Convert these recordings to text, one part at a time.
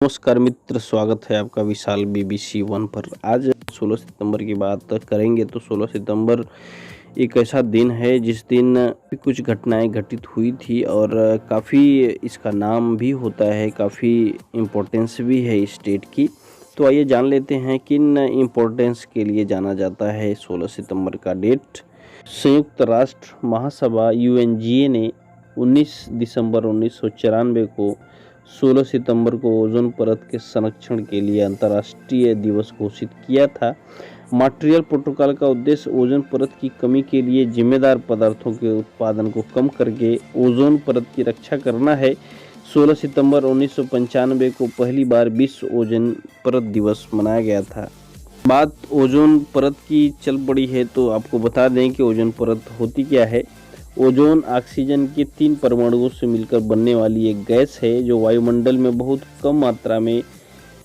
नमस्कार मित्र, स्वागत है आपका विशाल BBC वन पर। आज 16 सितंबर की बात करेंगे तो 16 सितंबर एक ऐसा दिन है जिस दिन कुछ घटनाएं घटित हुई थी और काफ़ी इसका नाम भी होता है, काफ़ी इम्पोर्टेंस भी है इस डेट की। तो आइए जान लेते हैं किन इम्पोर्टेंस के लिए जाना जाता है 16 सितंबर का डेट। संयुक्त राष्ट्र महासभा UNGA ने 19 दिसंबर 1994 को 16 सितंबर को ओजोन परत के संरक्षण के लिए अंतर्राष्ट्रीय दिवस घोषित किया था। मॉन्ट्रियल प्रोटोकॉल का उद्देश्य ओजोन परत की कमी के लिए जिम्मेदार पदार्थों के उत्पादन को कम करके ओजोन परत की रक्षा करना है। 16 सितंबर 1995 को पहली बार विश्व ओजोन परत दिवस मनाया गया था। बात ओजोन परत की चल पड़ी है तो आपको बता दें कि ओजोन परत होती क्या है। ओजोन ऑक्सीजन के 3 परमाणुओं से मिलकर बनने वाली एक गैस है जो वायुमंडल में बहुत कम मात्रा में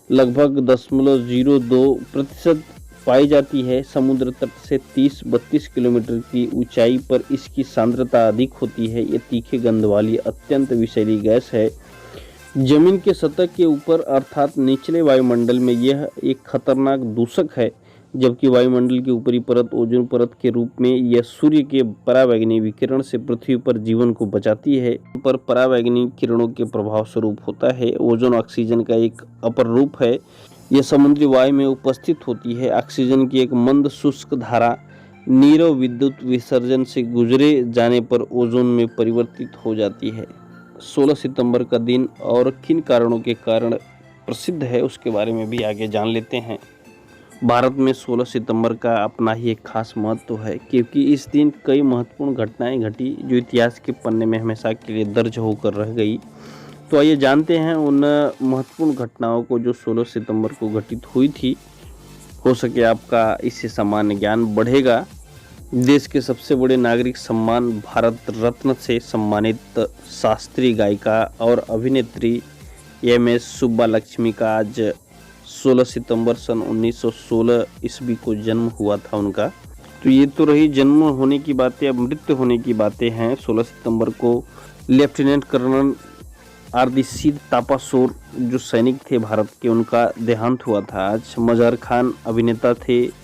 लगभग 0.02% पाई जाती है। समुद्र तट से 30-32 किलोमीटर की ऊंचाई पर इसकी सांद्रता अधिक होती है। ये तीखे गंध वाली अत्यंत विषैली गैस है। जमीन के सतह के ऊपर अर्थात निचले वायुमंडल में यह एक खतरनाक दूषक है, जबकि वायुमंडल की ऊपरी परत ओजोन परत के रूप में यह सूर्य के परावैंगनी विकिरण से पृथ्वी पर जीवन को बचाती है। पर परावैंगनी किरणों के प्रभाव स्वरूप होता है। ओजोन ऑक्सीजन का एक अपर रूप है। यह समुद्री वायु में उपस्थित होती है। ऑक्सीजन की एक मंद शुष्क धारा नीरव विद्युत विसर्जन से गुजरे जाने पर ओजोन में परिवर्तित हो जाती है। 16 सितंबर का दिन और किन कारणों के कारण प्रसिद्ध है उसके बारे में भी आगे जान लेते हैं। भारत में 16 सितंबर का अपना ही एक खास महत्व है, क्योंकि इस दिन कई महत्वपूर्ण घटनाएं घटी जो इतिहास के पन्ने में हमेशा के लिए दर्ज होकर रह गई। तो आइए जानते हैं उन महत्वपूर्ण घटनाओं को जो 16 सितंबर को घटित हुई थी। हो सके आपका इससे सामान्य ज्ञान बढ़ेगा। देश के सबसे बड़े नागरिक सम्मान भारत रत्न से सम्मानित शास्त्रीय गायिका और अभिनेत्री MS सुब्बालक्ष्मी का आज 16 सितंबर सन 1916 ईस्वी को जन्म हुआ था उनका। तो ये तो रही जन्म होने की बातें। अब मृत्यु होने की बातें हैं। 16 सितंबर को लेफ्टिनेंट कर्नल आरदीसीर तापासोर जो सैनिक थे भारत के, उनका देहांत हुआ था आज। मजहर खान अभिनेता थे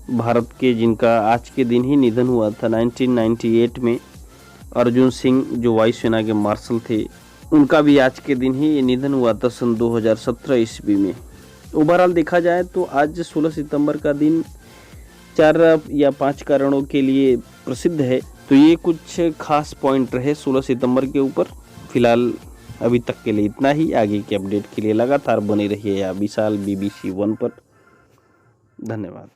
भारत के, जिनका आज के दिन ही निधन हुआ था 1998 में। अर्जुन सिंह जो वायुसेना के मार्शल थे, उनका भी आज के दिन ही निधन हुआ था सन 2017 ईस्वी में। ओवरऑल देखा जाए तो आज 16 सितंबर का दिन 4 या 5 कारणों के लिए प्रसिद्ध है। तो ये कुछ खास पॉइंट रहे 16 सितंबर के ऊपर। फिलहाल अभी तक के लिए इतना ही। आगे के अपडेट के लिए लगातार बने रहिए या विशाल BBC वन पर। धन्यवाद।